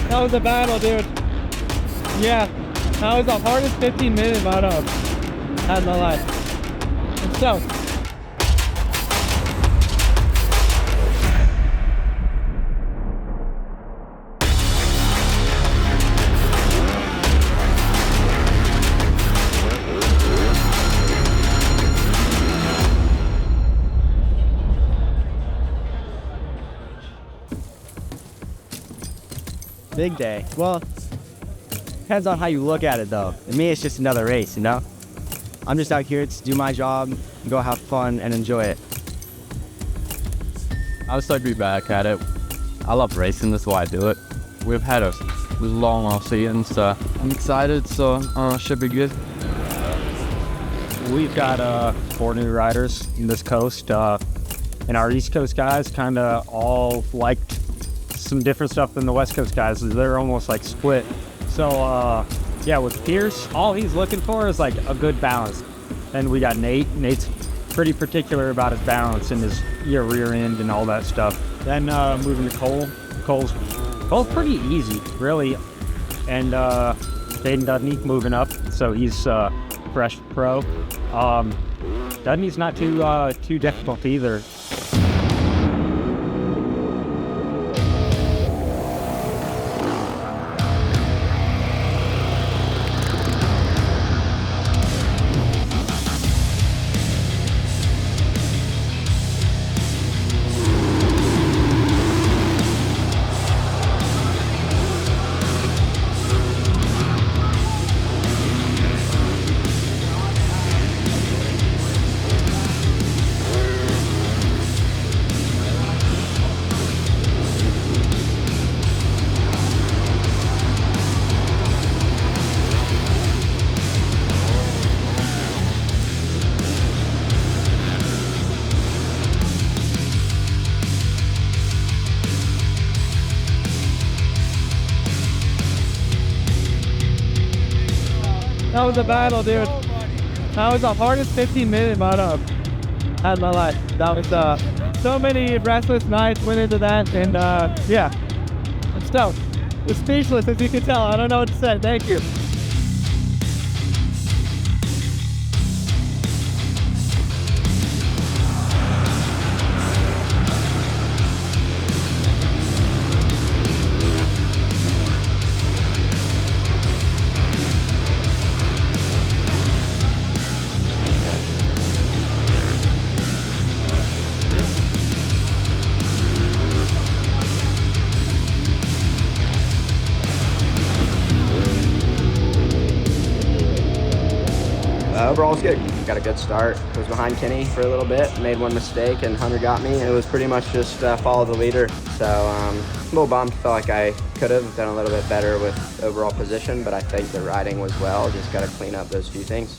That was a battle, dude. Yeah, that was the hardest 15 minute moto I've had in my life. I'm stoked. Big day. Well, depends on how you look at it though. To me, it's just another race, you know? I'm just out here to do my job, go have fun and enjoy it. I'm stoked to be back at it. I love racing, that's why I do it. We've had a long off season, so I'm excited, so should be good. We've got 4 new riders in this coast, and our East Coast guys kind of all liked some different stuff than the West Coast guys. They're almost like split. So yeah, with Pierce, all he's looking for is like a good balance. And we got Nate. Nate's pretty particular about his balance and his rear end and all that stuff. Then moving to Cole. Cole's pretty easy, really. And Dayton Dudney moving up, so he's fresh pro. Dudney's not too difficult either. That was a battle, dude. That was the hardest 15 minute moto I've had in my life. That was so many restless nights went into that, and yeah, I'm stoked. I'm speechless, as you can tell. I don't know what to say. Thank you. Overall, it's good. Got a good start. I was behind Kenny for a little bit, made one mistake, and Hunter got me. It was pretty much just follow the leader. So a little bummed. Felt like I could have done a little bit better with overall position, but I think the riding was well. Just got to clean up those few things.